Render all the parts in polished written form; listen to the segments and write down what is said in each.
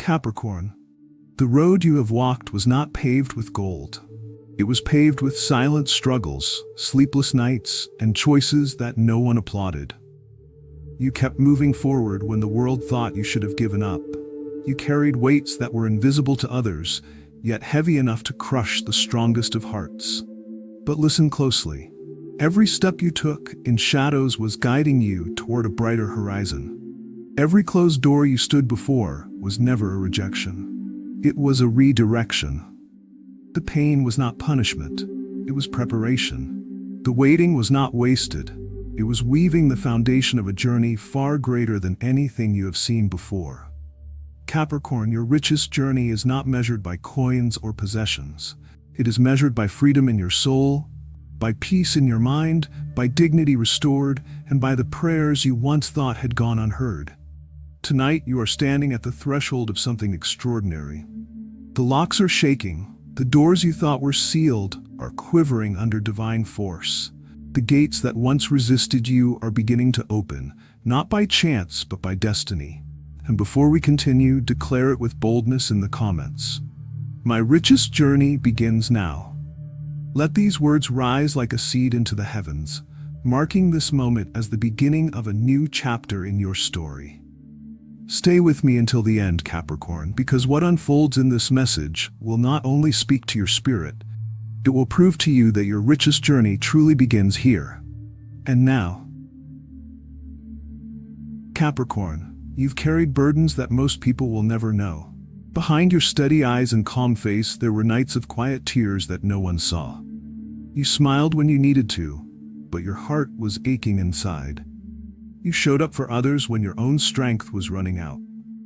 Capricorn, the road you have walked was not paved with gold. It was paved with silent struggles, sleepless nights, and choices that no one applauded. You kept moving forward when the world thought you should have given up. You carried weights that were invisible to others, yet heavy enough to crush the strongest of hearts. But listen closely. Every step you took in shadows was guiding you toward a brighter horizon. Every closed door you stood before was never a rejection. It was a redirection. The pain was not punishment, it was preparation. The waiting was not wasted, it was weaving the foundation of a journey far greater than anything you have seen before. Capricorn, your richest journey is not measured by coins or possessions. It is measured by freedom in your soul, by peace in your mind, by dignity restored, and by the prayers you once thought had gone unheard. Tonight you are standing at the threshold of something extraordinary. The locks are shaking. The doors you thought were sealed are quivering under divine force. The gates that once resisted you are beginning to open, not by chance, but by destiny. And before we continue, declare it with boldness in the comments. My richest journey begins now. Let these words rise like a seed into the heavens, marking this moment as the beginning of a new chapter in your story. Stay with me until the end, Capricorn, because what unfolds in this message will not only speak to your spirit, it will prove to you that your richest journey truly begins here. And now, Capricorn, you've carried burdens that most people will never know. Behind your steady eyes and calm face, there were nights of quiet tears that no one saw. You smiled when you needed to, but your heart was aching inside. You showed up for others when your own strength was running out.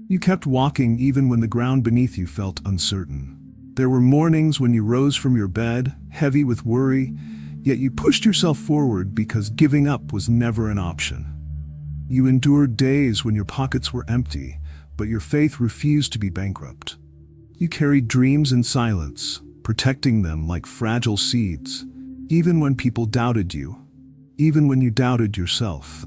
You kept walking even when the ground beneath you felt uncertain. There were mornings when you rose from your bed, heavy with worry, yet you pushed yourself forward because giving up was never an option. You endured days when your pockets were empty, but your faith refused to be bankrupt. You carried dreams in silence, protecting them like fragile seeds, even when people doubted you, even when you doubted yourself.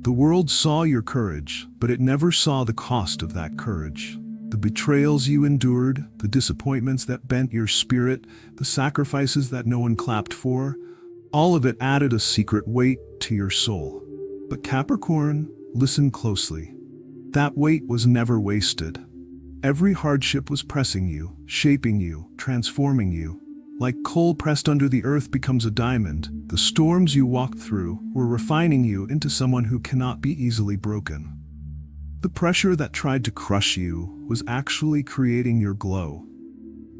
The world saw your courage, but it never saw the cost of that courage. The betrayals you endured, the disappointments that bent your spirit, the sacrifices that no one clapped for, all of it added a secret weight to your soul. But Capricorn, listen closely. That weight was never wasted. Every hardship was pressing you, shaping you, transforming you. Like coal pressed under the earth becomes a diamond, the storms you walked through were refining you into someone who cannot be easily broken. The pressure that tried to crush you was actually creating your glow.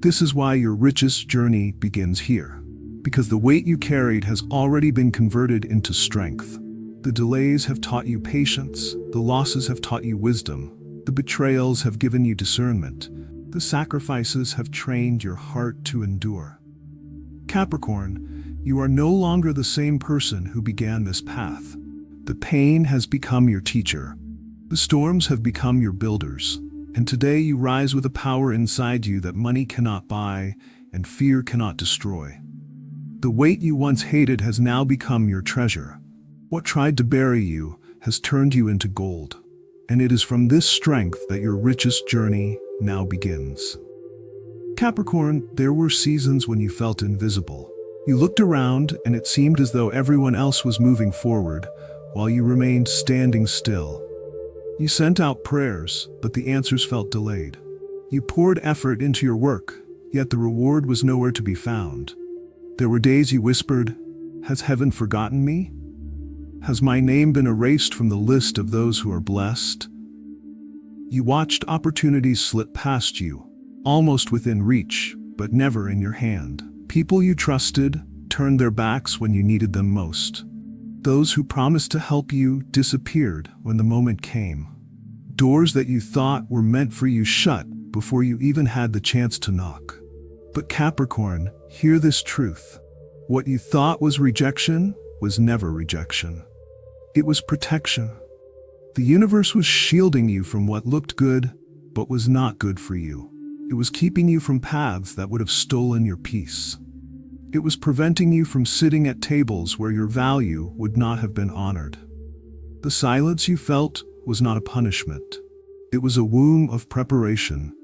This is why your richest journey begins here, because the weight you carried has already been converted into strength. The delays have taught you patience, the losses have taught you wisdom, the betrayals have given you discernment, the sacrifices have trained your heart to endure. Capricorn, you are no longer the same person who began this path. The pain has become your teacher. The storms have become your builders. And today you rise with a power inside you that money cannot buy and fear cannot destroy. The weight you once hated has now become your treasure. What tried to bury you has turned you into gold. And it is from this strength that your richest journey now begins. Capricorn, there were seasons when you felt invisible. You looked around and it seemed as though everyone else was moving forward while you remained standing still. You sent out prayers, but the answers felt delayed. You poured effort into your work, yet the reward was nowhere to be found. There were days you whispered, "Has heaven forgotten me? Has my name been erased from the list of those who are blessed?" You watched opportunities slip past you, almost within reach, but never in your hand. People you trusted turned their backs when you needed them most. Those who promised to help you disappeared when the moment came. Doors that you thought were meant for you shut before you even had the chance to knock. But Capricorn, hear this truth. What you thought was rejection was never rejection. It was protection. The universe was shielding you from what looked good, but was not good for you. It was keeping you from paths that would have stolen your peace. It was preventing you from sitting at tables where your value would not have been honored. The silence you felt was not a punishment. It was a womb of preparation.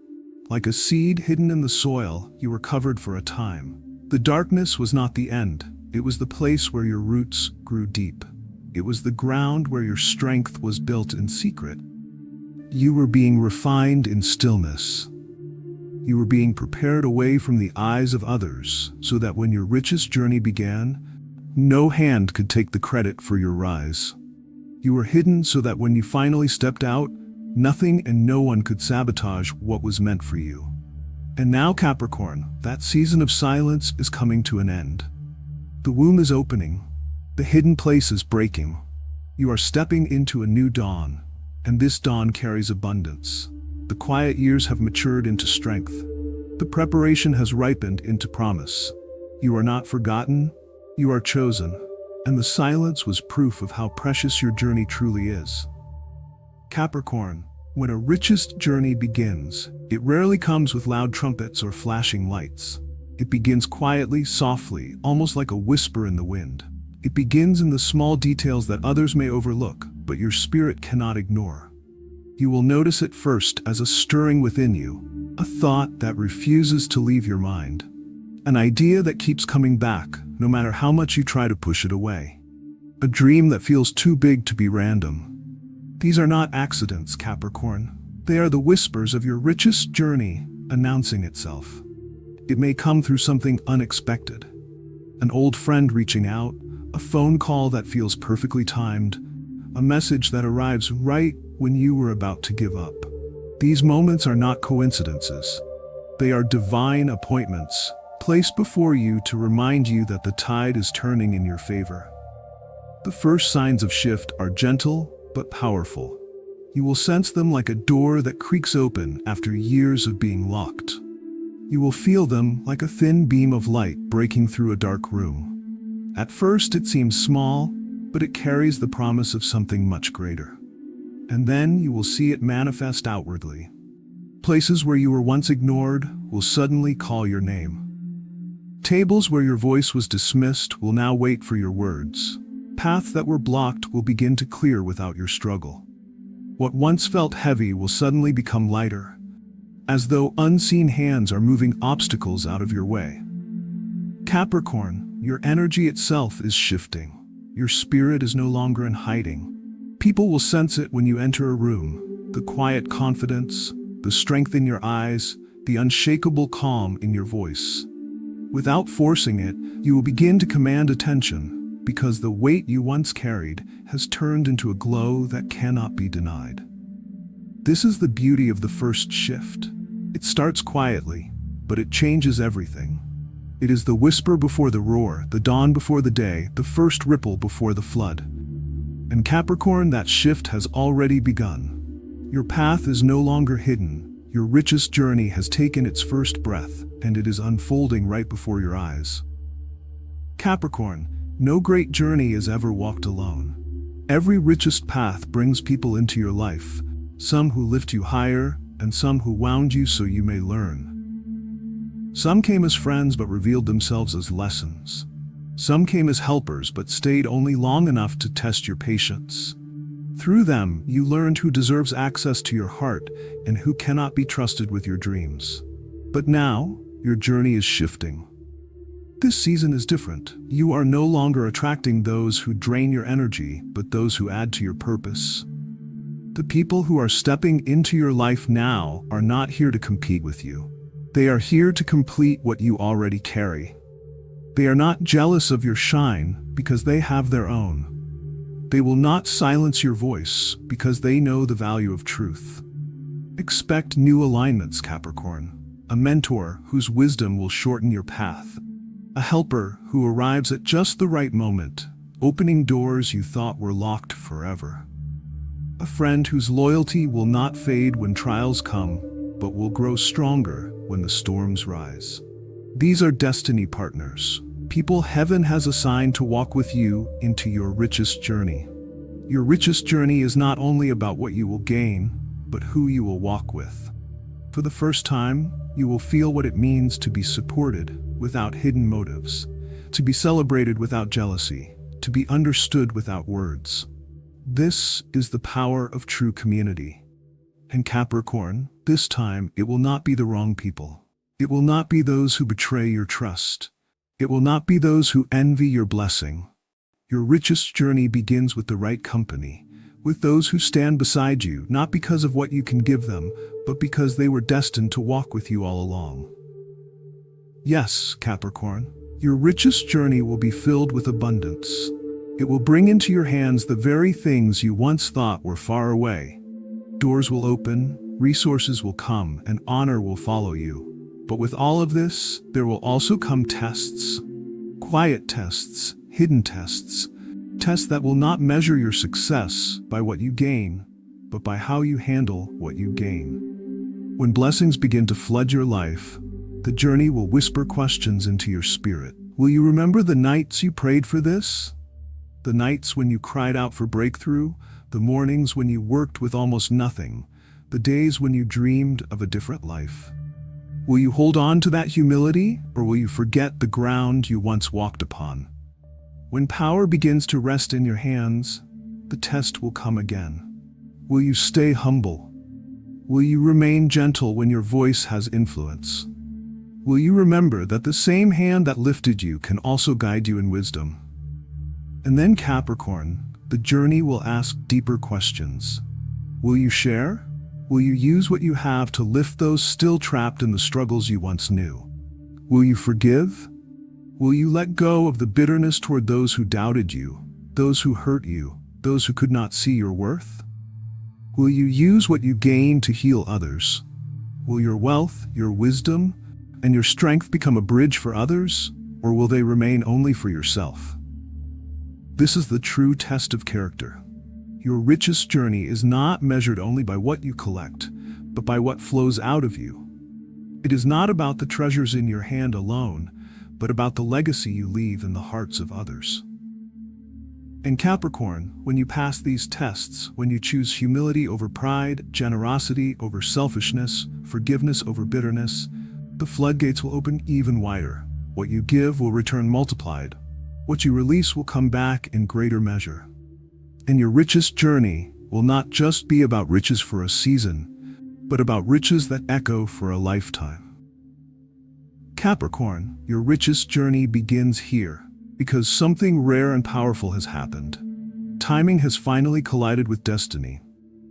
Like a seed hidden in the soil, you were covered for a time. The darkness was not the end. It was the place where your roots grew deep. It was the ground where your strength was built in secret. You were being refined in stillness. You were being prepared away from the eyes of others, so that when your richest journey began, no hand could take the credit for your rise. You were hidden so that when you finally stepped out, nothing and no one could sabotage what was meant for you. And now, Capricorn, that season of silence is coming to an end. The womb is opening. The hidden place is breaking. You are stepping into a new dawn, and this dawn carries abundance. The quiet years have matured into strength. The preparation has ripened into promise. You are not forgotten, you are chosen, and the silence was proof of how precious your journey truly is. Capricorn, when a richest journey begins, it rarely comes with loud trumpets or flashing lights. It begins quietly, softly, almost like a whisper in the wind. It begins in the small details that others may overlook, but your spirit cannot ignore. You will notice it first as a stirring within you, a thought that refuses to leave your mind, an idea that keeps coming back, no matter how much you try to push it away, a dream that feels too big to be random. These are not accidents, Capricorn. They are the whispers of your richest journey announcing itself. It may come through something unexpected, an old friend reaching out, a phone call that feels perfectly timed, a message that arrives right when you were about to give up. These moments are not coincidences. They are divine appointments, placed before you to remind you that the tide is turning in your favor. The first signs of shift are gentle but powerful. You will sense them like a door that creaks open after years of being locked. You will feel them like a thin beam of light breaking through a dark room. At first it seems small, but it carries the promise of something much greater. And then you will see it manifest outwardly. Places where you were once ignored will suddenly call your name. Tables where your voice was dismissed will now wait for your words. Paths that were blocked will begin to clear without your struggle. What once felt heavy will suddenly become lighter, as though unseen hands are moving obstacles out of your way. Capricorn, your energy itself is shifting. Your spirit is no longer in hiding. People will sense it when you enter a room, the quiet confidence, the strength in your eyes, the unshakable calm in your voice. Without forcing it, you will begin to command attention, because the weight you once carried has turned into a glow that cannot be denied. This is the beauty of the first shift. It starts quietly, but it changes everything. It is the whisper before the roar, the dawn before the day, the first ripple before the flood. And Capricorn, that shift has already begun. Your path is no longer hidden. Your richest journey has taken its first breath, and it is unfolding right before your eyes. Capricorn, no great journey is ever walked alone. Every richest path brings people into your life, some who lift you higher, and some who wound you so you may learn. Some came as friends but revealed themselves as lessons. Some came as helpers but stayed only long enough to test your patience. Through them, you learned who deserves access to your heart and who cannot be trusted with your dreams. But now, your journey is shifting. This season is different. You are no longer attracting those who drain your energy, but those who add to your purpose. The people who are stepping into your life now are not here to compete with you. They are here to complete what you already carry. They are not jealous of your shine because they have their own. They will not silence your voice because they know the value of truth. Expect new alignments, Capricorn. A mentor whose wisdom will shorten your path. A helper who arrives at just the right moment, opening doors you thought were locked forever. A friend whose loyalty will not fade when trials come, but will grow stronger when the storms rise. These are destiny partners, people heaven has assigned to walk with you into your richest journey. Your richest journey is not only about what you will gain, but who you will walk with. For the first time, you will feel what it means to be supported without hidden motives, to be celebrated without jealousy, to be understood without words. This is the power of true community. And Capricorn, this time it will not be the wrong people. It will not be those who betray your trust. It will not be those who envy your blessing. Your richest journey begins with the right company, with those who stand beside you, not because of what you can give them, but because they were destined to walk with you all along. Yes, Capricorn, your richest journey will be filled with abundance. It will bring into your hands the very things you once thought were far away. Doors will open, resources will come, and honor will follow you. But with all of this, there will also come tests. Quiet tests, hidden tests. Tests that will not measure your success by what you gain, but by how you handle what you gain. When blessings begin to flood your life, the journey will whisper questions into your spirit. Will you remember the nights you prayed for this? The nights when you cried out for breakthrough? The mornings when you worked with almost nothing? The days when you dreamed of a different life? Will you hold on to that humility, or will you forget the ground you once walked upon? When power begins to rest in your hands, the test will come again. Will you stay humble? Will you remain gentle when your voice has influence? Will you remember that the same hand that lifted you can also guide you in wisdom? And then Capricorn, the journey will ask deeper questions. Will you share? Will you use what you have to lift those still trapped in the struggles you once knew? Will you forgive? Will you let go of the bitterness toward those who doubted you, those who hurt you, those who could not see your worth? Will you use what you gain to heal others? Will your wealth, your wisdom, and your strength become a bridge for others, or will they remain only for yourself? This is the true test of character. Your richest journey is not measured only by what you collect, but by what flows out of you. It is not about the treasures in your hand alone, but about the legacy you leave in the hearts of others. And Capricorn, when you pass these tests, when you choose humility over pride, generosity over selfishness, forgiveness over bitterness, the floodgates will open even wider. What you give will return multiplied. What you release will come back in greater measure. And your richest journey will not just be about riches for a season, but about riches that echo for a lifetime. Capricorn, your richest journey begins here, because something rare and powerful has happened. Timing has finally collided with destiny.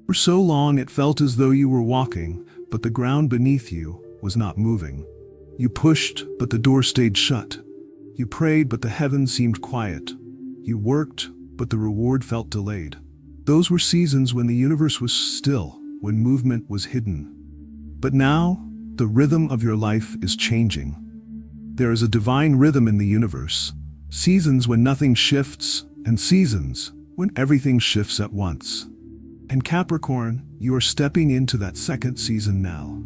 For so long it felt as though you were walking, but the ground beneath you was not moving. You pushed, but the door stayed shut. You prayed, but the heavens seemed quiet. You worked, but the reward felt delayed. Those were seasons when the universe was still, when movement was hidden. But now, the rhythm of your life is changing. There is a divine rhythm in the universe. Seasons when nothing shifts, and seasons when everything shifts at once. And Capricorn, you are stepping into that second season now.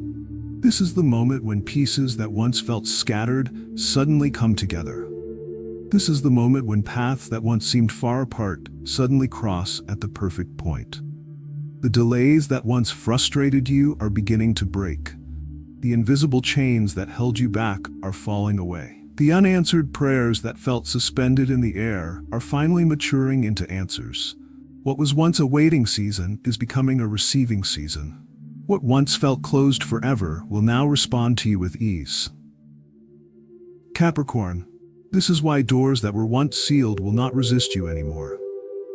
This is the moment when pieces that once felt scattered suddenly come together. This is the moment when paths that once seemed far apart suddenly cross at the perfect point. The delays that once frustrated you are beginning to break. The invisible chains that held you back are falling away. The unanswered prayers that felt suspended in the air are finally maturing into answers. What was once a waiting season is becoming a receiving season. What once felt closed forever will now respond to you with ease. Capricorn, this is why doors that were once sealed will not resist you anymore.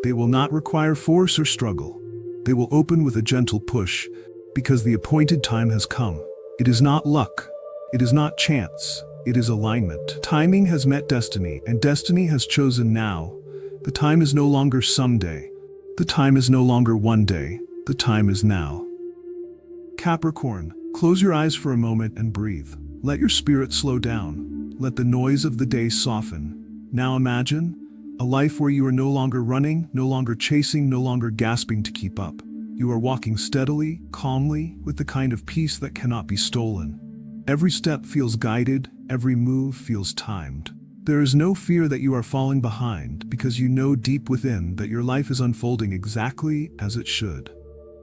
They will not require force or struggle. They will open with a gentle push, because the appointed time has come. It is not luck. It is not chance. It is alignment. Timing has met destiny, and destiny has chosen now. The time is no longer someday. The time is no longer one day. The time is now. Capricorn, close your eyes for a moment and breathe. Let your spirit slow down. Let the noise of the day soften. Now imagine a life where you are no longer running, no longer chasing, no longer gasping to keep up. You are walking steadily, calmly, with the kind of peace that cannot be stolen. Every step feels guided, every move feels timed. There is no fear that you are falling behind, because you know deep within that your life is unfolding exactly as it should.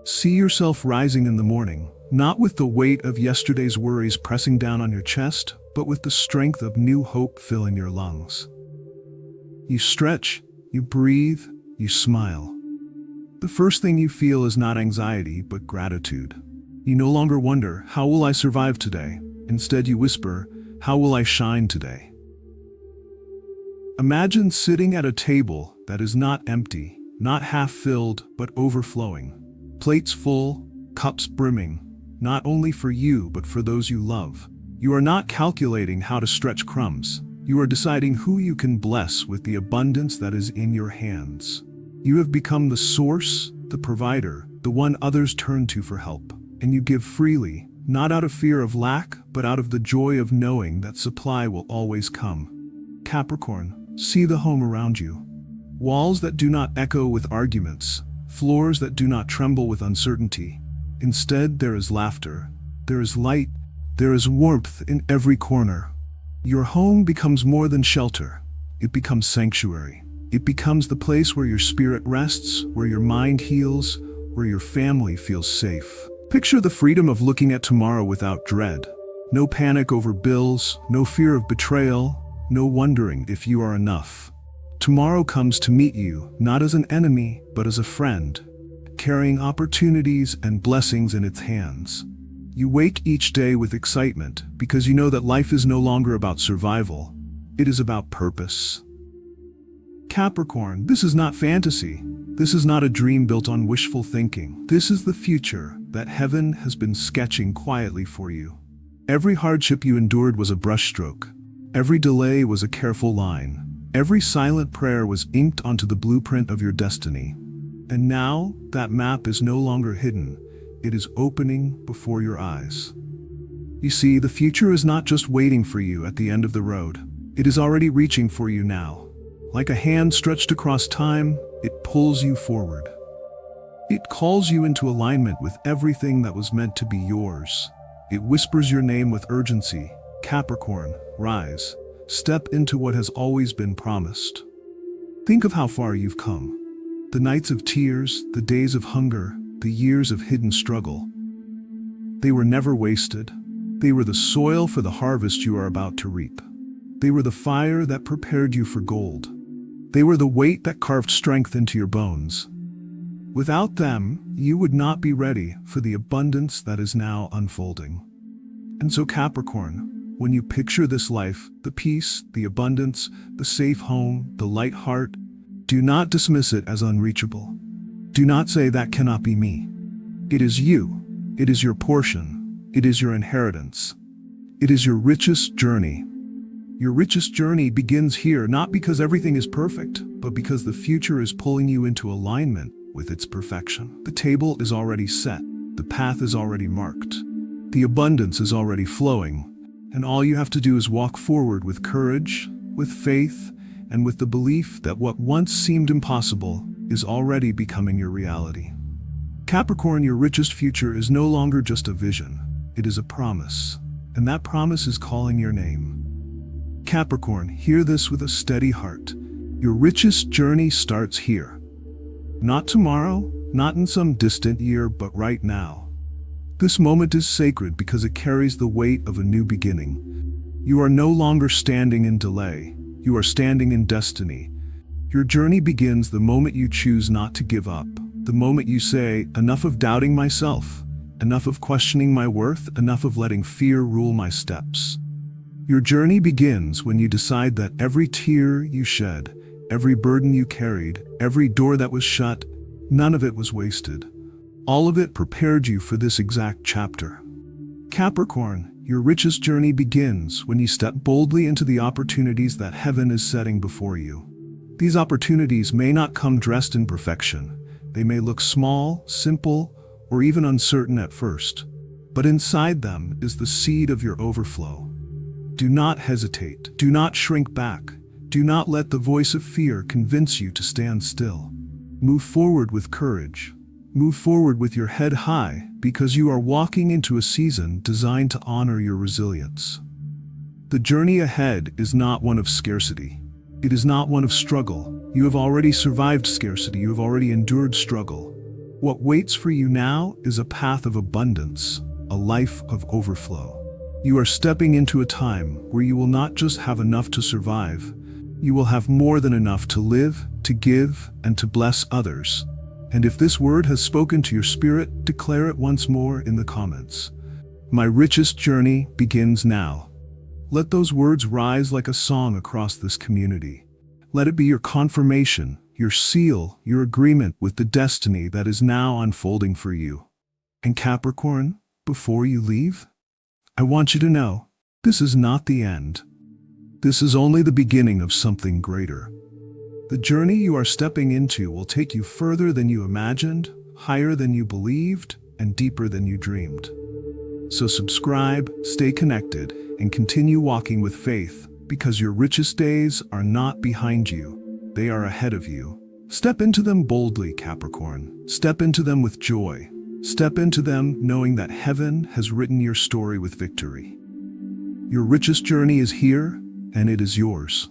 See yourself rising in the morning, not with the weight of yesterday's worries pressing down on your chest, but with the strength of new hope filling your lungs. You stretch, you breathe, you smile. The first thing you feel is not anxiety, but gratitude. You no longer wonder, how will I survive today? Instead, you whisper, how will I shine today? Imagine sitting at a table that is not empty, not half-filled, but overflowing. Plates full, cups brimming, not only for you, but for those you love. You are not calculating how to stretch crumbs. You are deciding who you can bless with the abundance that is in your hands. You have become the source, the provider, the one others turn to for help. And you give freely, not out of fear of lack, but out of the joy of knowing that supply will always come. Capricorn, see the home around you. Walls that do not echo with arguments, floors that do not tremble with uncertainty. Instead, there is laughter, there is light, there is warmth in every corner. Your home becomes more than shelter. It becomes sanctuary. It becomes the place where your spirit rests, where your mind heals, where your family feels safe. Picture the freedom of looking at tomorrow without dread. No panic over bills, no fear of betrayal, no wondering if you are enough. Tomorrow comes to meet you, not as an enemy, but as a friend, carrying opportunities and blessings in its hands. You wake each day with excitement because you know that life is no longer about survival. It is about purpose. Capricorn, this is not fantasy. This is not a dream built on wishful thinking. This is the future that heaven has been sketching quietly for you. Every hardship you endured was a brushstroke. Every delay was a careful line. Every silent prayer was inked onto the blueprint of your destiny. And now, that map is no longer hidden. It is opening before your eyes. You see, the future is not just waiting for you at the end of the road. It is already reaching for you now. Like a hand stretched across time, it pulls you forward. It calls you into alignment with everything that was meant to be yours. It whispers your name with urgency. Capricorn, rise. Step into what has always been promised. Think of how far you've come. The nights of tears, the days of hunger, the years of hidden struggle. They were never wasted. They were the soil for the harvest you are about to reap. They were the fire that prepared you for gold. They were the weight that carved strength into your bones. Without them, you would not be ready for the abundance that is now unfolding. And so Capricorn, when you picture this life, the peace, the abundance, the safe home, the light heart, do not dismiss it as unreachable. Do not say that cannot be me. It is you. It is your portion. It is your inheritance. It is your richest journey. Your richest journey begins here, not because everything is perfect, but because the future is pulling you into alignment with its perfection. The table is already set. The path is already marked. The abundance is already flowing. And all you have to do is walk forward with courage, with faith, and with the belief that what once seemed impossible is already becoming your reality. Capricorn, your richest future is no longer just a vision. It is a promise. And that promise is calling your name. Capricorn, hear this with a steady heart. Your richest journey starts here. Not tomorrow, not in some distant year, but right now. This moment is sacred because it carries the weight of a new beginning. You are no longer standing in delay. You are standing in destiny. Your journey begins the moment you choose not to give up. The moment you say, enough of doubting myself, enough of questioning my worth, enough of letting fear rule my steps. Your journey begins when you decide that every tear you shed, every burden you carried, every door that was shut, none of it was wasted. All of it prepared you for this exact chapter. Capricorn, your richest journey begins when you step boldly into the opportunities that heaven is setting before you. These opportunities may not come dressed in perfection. They may look small, simple, or even uncertain at first. But inside them is the seed of your overflow. Do not hesitate. Do not shrink back. Do not let the voice of fear convince you to stand still. Move forward with courage. Move forward with your head high, because you are walking into a season designed to honor your resilience. The journey ahead is not one of scarcity. It is not one of struggle. You have already survived scarcity. You have already endured struggle. What waits for you now is a path of abundance, a life of overflow. You are stepping into a time where you will not just have enough to survive. You will have more than enough to live, to give, and to bless others. And if this word has spoken to your spirit, declare it once more in the comments. My richest journey begins now. Let those words rise like a song across this community. Let it be your confirmation, your seal, your agreement with the destiny that is now unfolding for you. And Capricorn, before you leave, I want you to know, this is not the end. This is only the beginning of something greater. The journey you are stepping into will take you further than you imagined, higher than you believed, and deeper than you dreamed. So subscribe, stay connected, and continue walking with faith, because your richest days are not behind you, they are ahead of you. Step into them boldly, Capricorn. Step into them with joy. Step into them knowing that heaven has written your story with victory. Your richest journey is here, and it is yours.